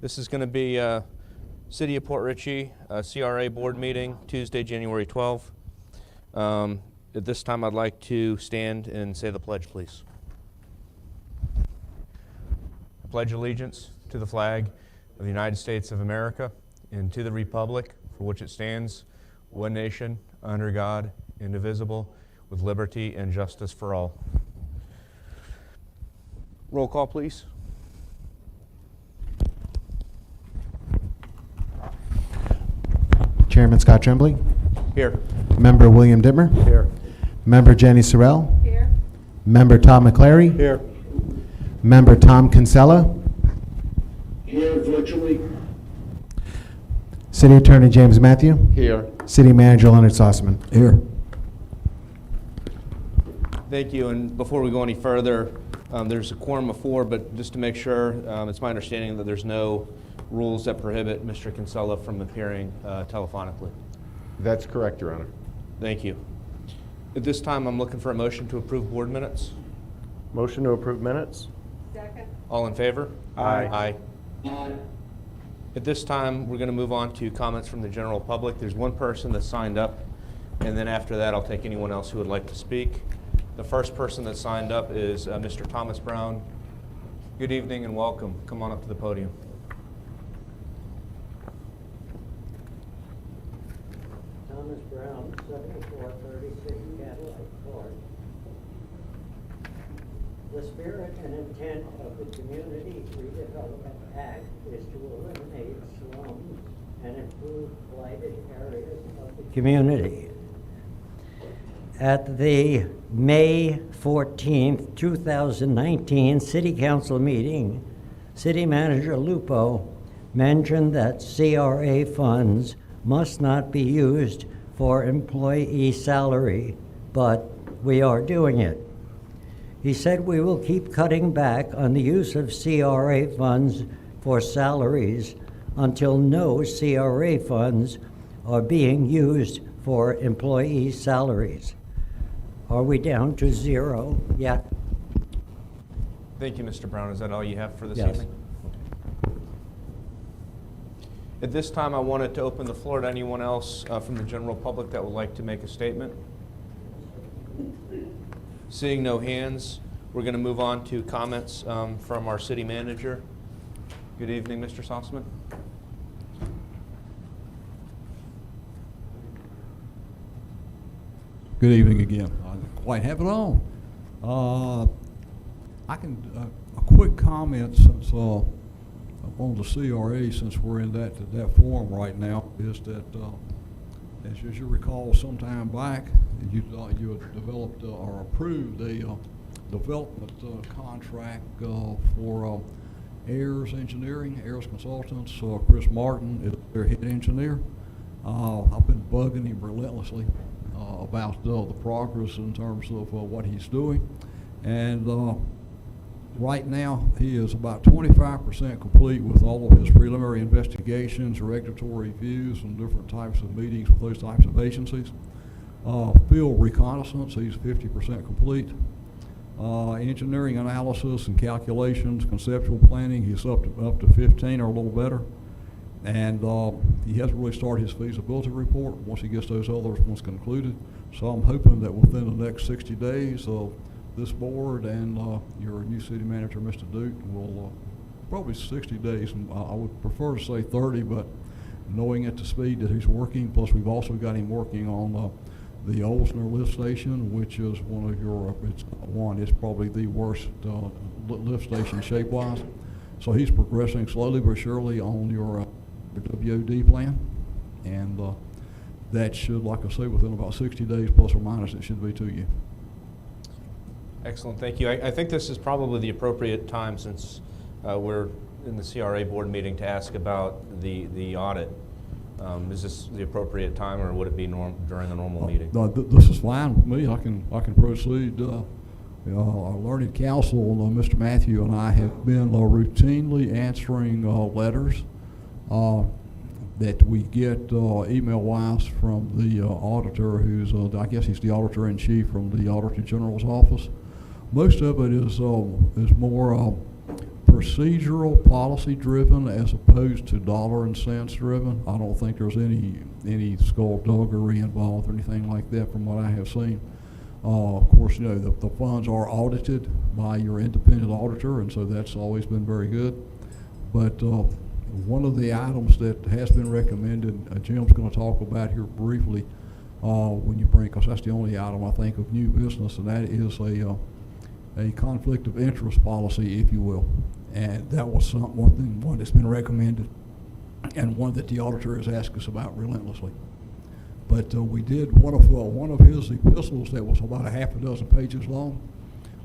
This is going to be City of Port Richey CRA board meeting, Tuesday, January 12th. At this time, I'd like to stand and say the pledge, please. I pledge allegiance to the flag of the United States of America and to the republic for which it stands, one nation, under God, indivisible, with liberty and justice for all. Roll call, please. Chairman Scott Tremblay. Here. Member William Dittmer. Here. Member Jenny Sorrell. Here. Member Tom McClary. Here. Member Tom Kinsella. Here virtually. City Attorney James Matthew. Here. City Manager Leonard Sossaman. Here. Thank you. And before we go any further, there's a quorum of 4, but just to make sure, it's my understanding that there's no rules that prohibit Mr. Kinsella from appearing telephonically. That's correct, Your Honor. Thank you. At this time, I'm looking for a motion to approve board minutes. Motion to approve minutes? Second. All in favor? Aye. Aye. At this time, we're going to move on to comments from the general public. There's one person that signed up, and then after that, I'll take anyone else who would like to speak. The first person that signed up is Mr. Thomas Brown. Good evening and welcome. Come on up to the podium. Thomas Brown, 7436 Cadillac Court. The spirit and intent of the Community Redevelopment Act is to eliminate slums and improve blighted areas of the community. At the May 14th, 2019 City Council meeting, City Manager Lupo mentioned that CRA funds must not be used for employee salary, but we are doing it. He said we will keep cutting back on the use of CRA funds for salaries until no CRA funds are being used for employee salaries. Are we down to 0 yet? Thank you, Mr. Brown. Is that all you have for this Yes. evening? At this time, I wanted to open the floor to anyone else from the general public that would like to make a statement. Seeing no hands, we're going to move on to comments from our city manager. Good evening, Mr. Sossaman. Good evening again. I didn't quite have it on. I can a quick comment since on the CRA, since we're in that forum right now, is that as you recall, some time back, you developed or approved a development contract for Ayers Engineering, Ayers Consultants. Chris Martin is their head engineer. I've been bugging him relentlessly about the progress in terms of what he's doing, and right now he is about 25% complete with all of his preliminary investigations, regulatory reviews, and different types of meetings with those types of agencies. Field reconnaissance, he's 50% complete. Engineering analysis and calculations, conceptual planning, he's up to 15 or a little better. And he hasn't really started his feasibility report once he gets those other ones concluded. So I'm hoping that within the next 60 days, this board and your new city manager, Mr. Duke, will probably 60 days. And I would prefer to say 30, but knowing at the speed that he's working, plus we've also got him working on the Olsner lift station, which is one of your, it's probably the worst lift station shape-wise. So he's progressing slowly but surely on your WOD plan, and that should, like I say, within about 60 days plus or minus, it should be to you. Excellent, thank you. I think this is probably the appropriate time, since we're in the CRA board meeting, to ask about the audit. Is this the appropriate time, or would it be during a normal meeting? No, this is fine with me. I can proceed. Our learned counsel, Mr. Matthew, and I have been routinely answering letters that we get email-wise from the auditor, who's, I guess he's the auditor-in-chief from the Auditor General's office. Most of it is more procedural, policy-driven as opposed to dollar and cents driven. I don't think there's any skullduggery involved or anything like that from what I have seen. Of course, you know, the funds are audited by your independent auditor, and so that's always been very good. But one of the items that has been recommended, Jim's going to talk about here briefly when you bring, because that's the only item I think of new business, and that is a conflict of interest policy, if you will. And that was one that's been recommended, and one that the auditor has asked us about relentlessly. But we did one of his epistles that was about a half a dozen pages long.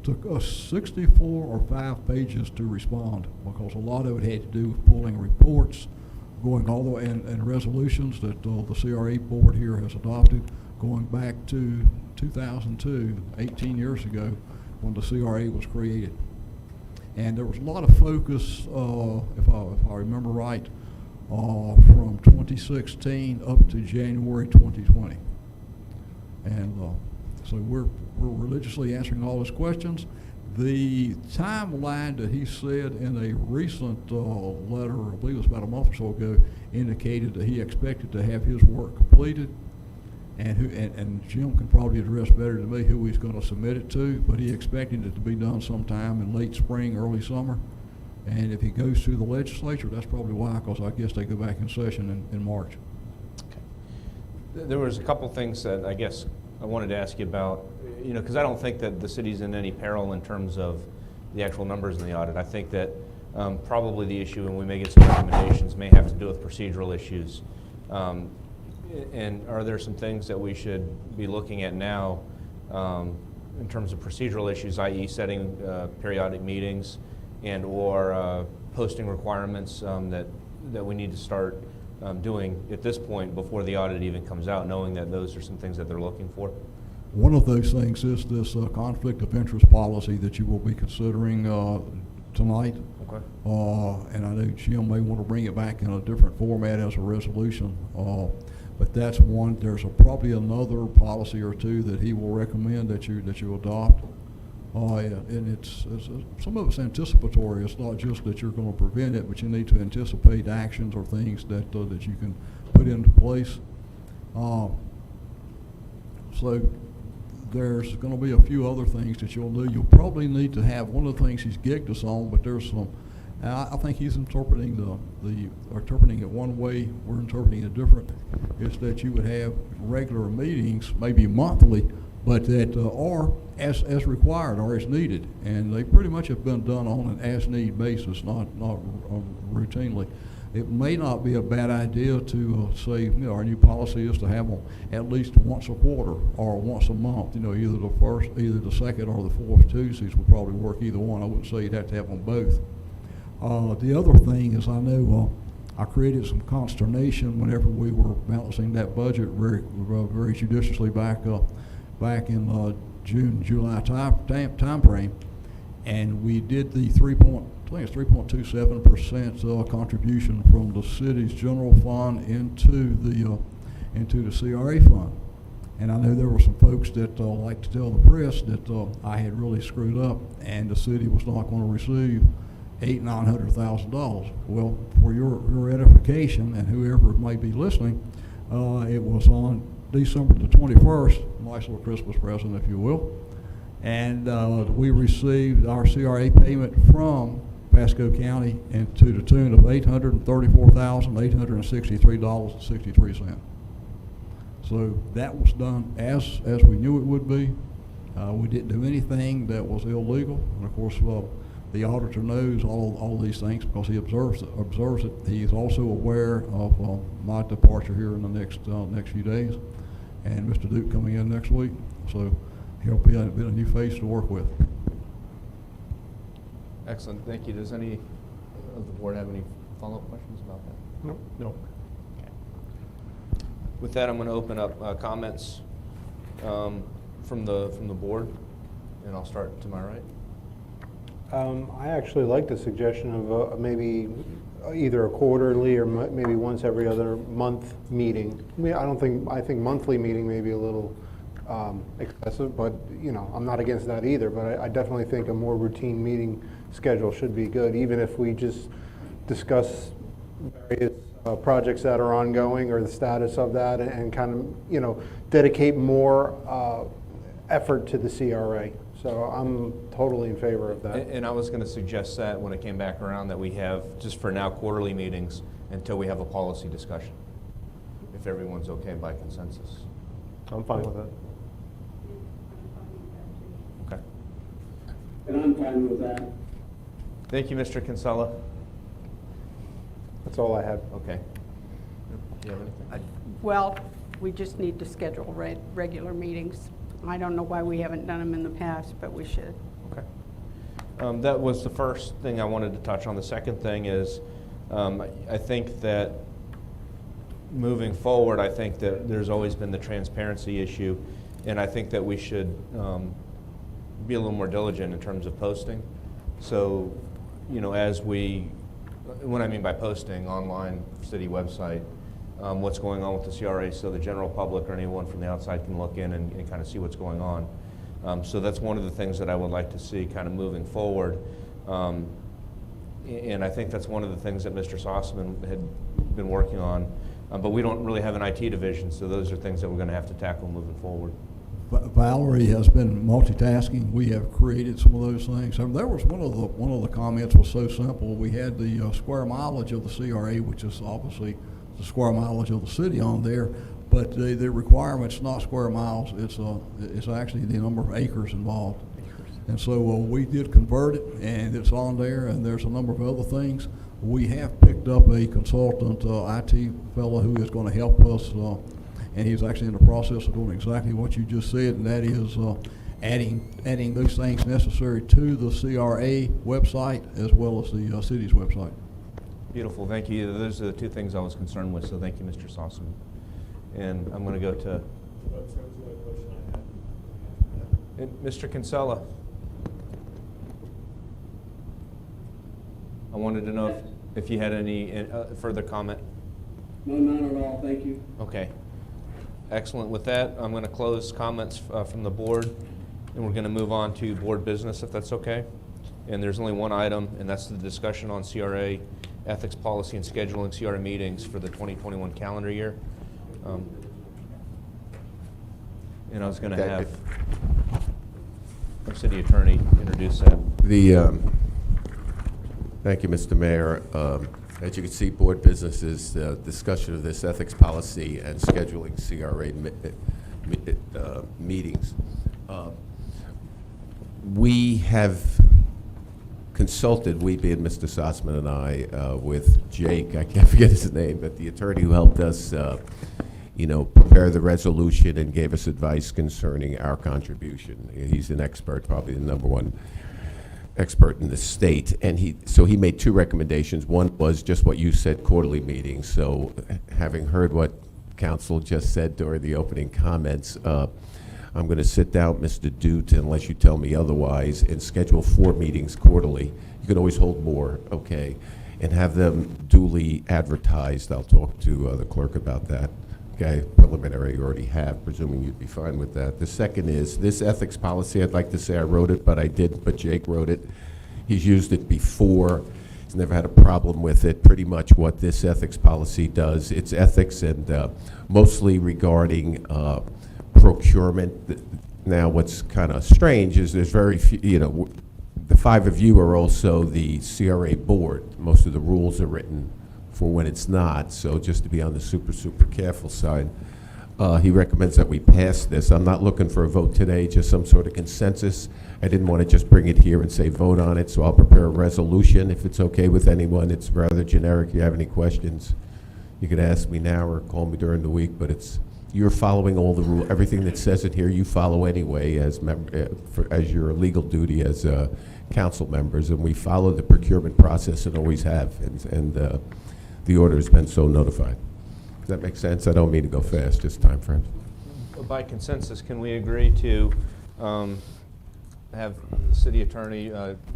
Took us 64 or 5 pages to respond, because a lot of it had to do with pulling reports, going all the way, and resolutions that the CRA board here has adopted, going back to 2002, 18 years ago, when the CRA was created. And there was a lot of focus, if I remember right, from 2016 up to January 2020. And so we're religiously answering all his questions. The timeline that he said in a recent letter, I believe it was about a month or so ago, indicated that he expected to have his work completed. And Jim can probably address better than me who he's going to submit it to, but he expected it to be done sometime in late spring, early summer. And if he goes through the legislature, that's probably why, because I guess they go back in session in March. Okay. There was a couple things that I guess I wanted to ask you about, you know, because I don't think that the city's in any peril in terms of the actual numbers in the audit. I think that probably the issue, and we may get some recommendations, may have to do with procedural issues. And are there some things that we should be looking at now in terms of procedural issues, i.e. setting periodic meetings and or posting requirements that we need to start doing at this point before the audit even comes out, knowing that those are some things that they're looking for? One of those things is this conflict of interest policy that you will be considering tonight. Okay. And I know Jim may want to bring it back in a different format as a resolution. But that's one. There's probably another policy or two that he will recommend that you adopt. And it's some of it's anticipatory. It's not just that you're going to prevent it, but you need to anticipate actions or things that you can put into place. So there's going to be a few other things that you'll do. You'll probably need to have one of the things he's gigged us on, but there's some. I think he's interpreting interpreting it one way. We're interpreting it different. Is that you would have regular meetings, maybe monthly, but that are as required or as needed, and they pretty much have been done on an as-need basis, not routinely. It may not be a bad idea to say, you know, our new policy is to have them at least once a quarter or once a month. You know, either the second or the fourth Tuesdays would probably work. Either one. I wouldn't say you'd have to have them both. The other thing is, I know I created some consternation whenever we were balancing that budget very judiciously back in June, July time frame, and we did the 3.27% contribution from the city's general fund into the CRA fund. And I know there were some folks that like to tell the press that I had really screwed up, and the city was not going to receive $800,000-$900,000. Well, for your edification and whoever might be listening, it was on December the 21st, nice little Christmas present, if you will, and we received our CRA payment from Pasco County and to the tune of $834,863.63. So that was done as we knew it would be. We didn't do anything that was illegal, and of course the auditor knows all these things because he observes it. He is also aware of my departure here in the next few days, and Mr. Duke coming in next week. So he'll be a new face to work with. Excellent, thank you. Does any of the board have any follow-up questions about that? No. Okay. With that, I'm going to open up comments from the board, and I'll start to my right. I actually like the suggestion of maybe either a quarterly or maybe once every other month meeting. I think monthly meeting may be a little excessive, but you know, I'm not against that either. But I definitely think a more routine meeting schedule should be good, even if we just discuss various projects that are ongoing or the status of that, and kind of, you know, dedicate more effort to the CRA. So I'm totally in favor of that. And I was going to suggest that when it came back around, that we have, just for now, quarterly meetings until we have a policy discussion, if everyone's okay by consensus. I'm fine with that. Okay. And I'm fine with that. Thank you, Mr. Kinsella. That's all I had. Okay. Do you have anything? Well, we just need to schedule regular meetings. I don't know why we haven't done them in the past, but we should. Okay. That was the first thing I wanted to touch on. The second thing is, I think that moving forward, I think that there's always been the transparency issue, and I think that we should be a little more diligent in terms of posting. So, you know, what I mean by posting, online city website, what's going on with the CRA, so the general public or anyone from the outside can look in and kind of see what's going on. So that's one of the things that I would like to see kind of moving forward. And I think that's one of the things that Mr. Sossman had been working on. But we don't really have an IT division, so those are things that we're going to have to tackle moving forward. Valerie has been multitasking. We have created some of those things. There was one of the comments was so simple. We had the square mileage of the CRA, which is obviously the square mileage of the city on there, but the requirement's not square miles. It's actually the number of acres involved. And so we did convert it, and it's on there, and there's a number of other things. We have picked up a consultant, IT fellow, who is going to help us, and he's actually in the process of doing exactly what you just said, and that is adding those things necessary to the CRA website as well as the city's website. Beautiful, thank you. Those are the two things I was concerned with, so thank you, Mr. Sossman. And I'm going to go to Mr. Kinsella. I wanted to know if you had any further comment. No, none at all, thank you. Okay. Excellent. With that, I'm going to close comments from the board, and we're going to move on to board business, if that's okay. And there's only one item, and that's the discussion on CRA ethics policy and scheduling CRA meetings for the 2021 calendar year. And I was going to have our city attorney introduce that. Thank you, Mr. Mayor. As you can see, board business is discussion of this ethics policy and scheduling CRA meetings. We have consulted, we being Mr. Sossman and I, with Jake, I can't forget his name, but the attorney who helped us prepare the resolution and gave us advice concerning our contribution. He's an expert, probably the number one expert in the state, and he made two recommendations. One was just what you said, quarterly meetings. So having heard what council just said during the opening comments, I'm going to sit down, Mr. Dute, unless you tell me otherwise, and schedule 4 meetings quarterly. You can always hold more, okay, and have them duly advertised. I'll talk to the clerk about that. Okay, preliminary you already have, presuming you'd be fine with that. The second is this ethics policy. I'd like to say I wrote it, but I didn't, but Jake wrote it. He's used it before. He's never had a problem with it. Pretty much what this ethics policy does, it's ethics and mostly regarding procurement. Now, what's kind of strange is there's very few, the 5 of you are also the CRA board. Most of the rules are written for when it's not, so just to be on the super careful side. He recommends that we pass this. I'm not looking for a vote today, just some sort of consensus. I didn't want to just bring it here and say vote on it, so I'll prepare a resolution if it's okay with anyone. It's rather generic. If you have any questions, you could ask me now or call me during the week, but you're following all the rules. Everything that says it here, you follow anyway as your legal duty as council members, and we follow the procurement process and always have, and the order has been so notified. Does that make sense? I don't mean to go fast, just time frame. By consensus, can we agree to have the city attorney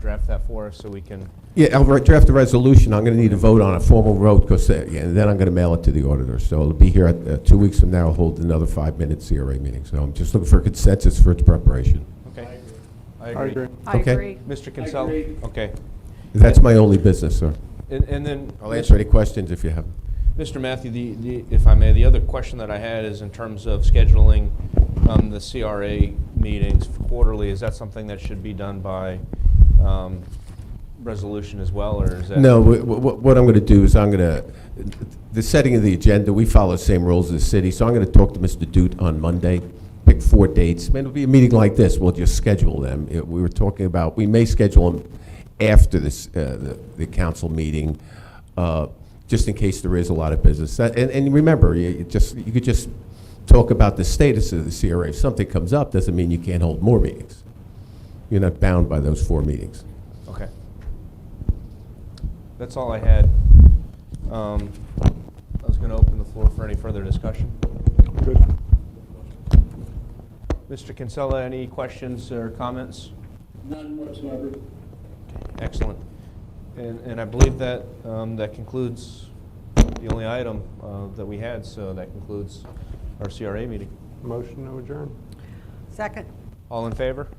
draft that for us so we can? Yeah, I'll draft a resolution. I'm going to need a vote on a formal vote, and then I'm going to mail it to the auditor. So it'll be here 2 weeks from now. I'll hold another 5-minute CRA meeting. So I'm just looking for consensus for its preparation. Okay. I agree. I Okay. agree. Mr. Kinsella? agree. Okay. That's my only business, sir. And then. I'll answer any questions if you have. Mr. Matthew, if I may, the other question that I had is in terms of scheduling the CRA meetings quarterly. Is that something that should be done by resolution as well, or is that? No, what I'm going to do is the setting of the agenda, we follow the same rules as the city, so I'm going to talk to Mr. Doot on Monday, pick 4 dates. It'll be a meeting like this, we'll just schedule them. We were talking about, we may schedule them after this, the council meeting, just in case there is a lot of business. And remember, you could just talk about the status of the CRA. If something comes up, doesn't mean you can't hold more meetings. You're not bound by those 4 meetings. Okay. That's all I had. I was going to open the floor for any further discussion. Good. Mr. Kinsella, any questions or comments? None whatsoever. Excellent. And I believe that that concludes the only item that we had, so that concludes our CRA meeting. Motion to adjourn. Second. All in favor?